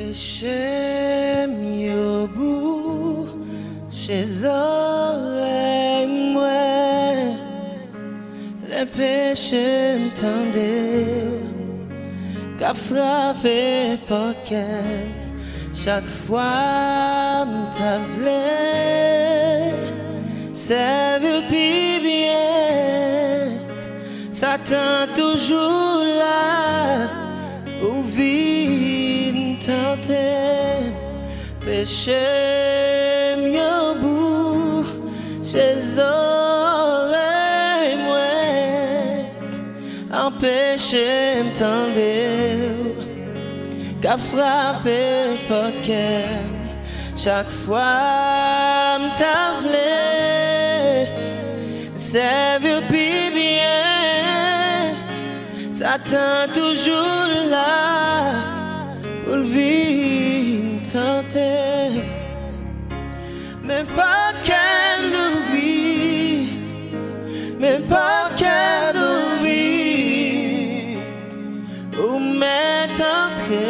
Péché mieux bout chez oreilles moi les péchés m'tendaient qu'a frappé poquet chaque fois m't'avlé c'est vu bien Satan toujours là où vit tenter péché mieux bout chez oreilles moi empêcher m'tendre qu'a frappé poquet chaque fois m't'avlé c'est vu bien Satan toujours là pour le vivre tenter mais pas qu'elle vit mais pas qu'elle vit où m'est entré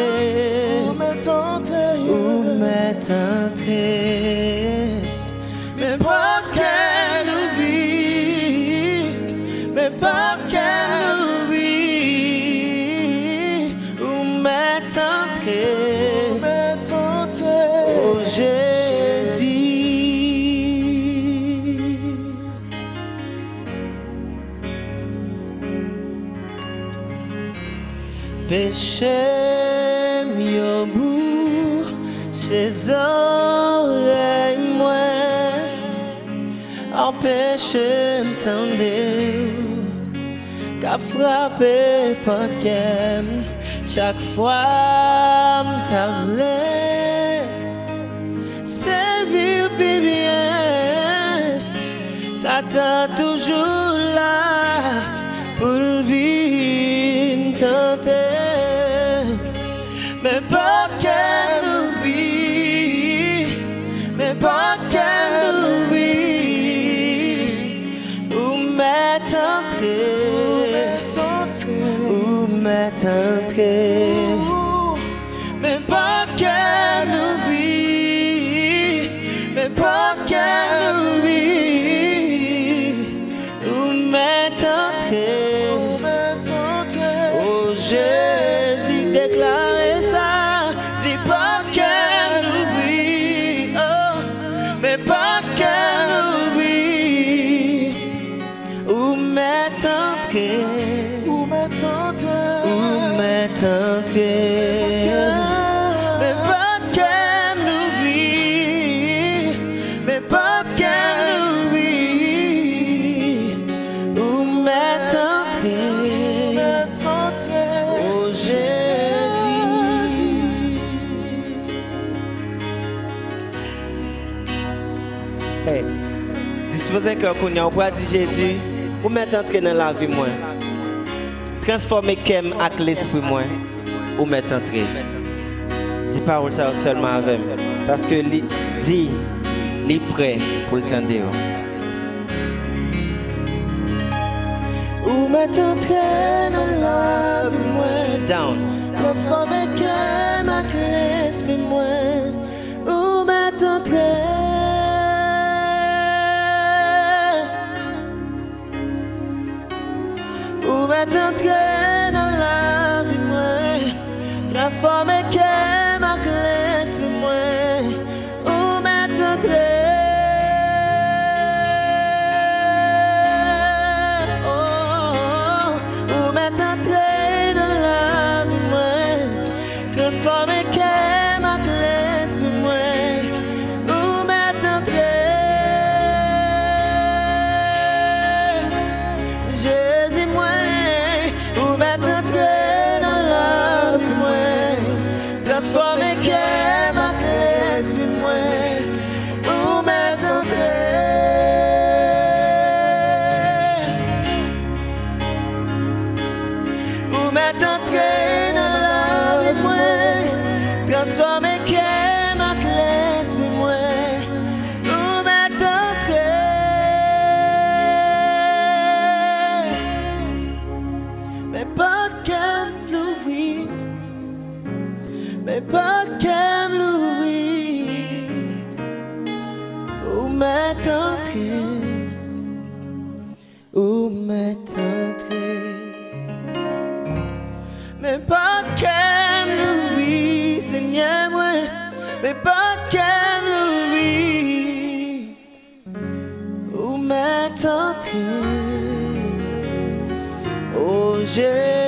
mais pas qu'elle vit mais pas qu'elle vit où m'est entré oh Jezi péché mieux bout chez oreilles moi empêcher m'tendre qu'a frappé poquet chaque fois m't'avlé c'est vivre bien Satan toujours là pour vivre tenter mais pas qu'elle vit mais pas qu'elle vit où m'est entré mais pas qu'elle vit mais pas qu'elle vit où m'est entré oh Jezi déclaré ça dis pas qu'elle vit oh mais pas qu'elle vit où m'est entré mais pas qu'elle vit mais pas qu'elle vit où m'est entré oh Jezi hey disposez cœur qu'on y a on peut dire Jésus où m'est entré dans la vie moi transformer kem avec l'esprit moi ou mettre entré. Dis parole ça seulement avec parce que dit li prêt pour le tendre. Ou mettre entré dans la vie moi down transformer kem avec l'esprit moi ou mettre entré ou mettre entré dans la vie moi transformer kem avec l'esprit moi ou mettre entré ou mettre entré dans la vie moi transformer kem avec l'esprit moi ou mettre entré Jezi moi transformer kem avec l'esprit moi ou mettre entré ou mettre entré dans la vie moi transformer kem avec l'esprit moi ou mettre entré mais pas qu'elle l'ouvre mais pas Où m'est entré, mais pas qu'elle l'ouvrit, Seigneur, moi, mais pas qu'elle l'ouvrit. Où m'est entré, oh Jésus.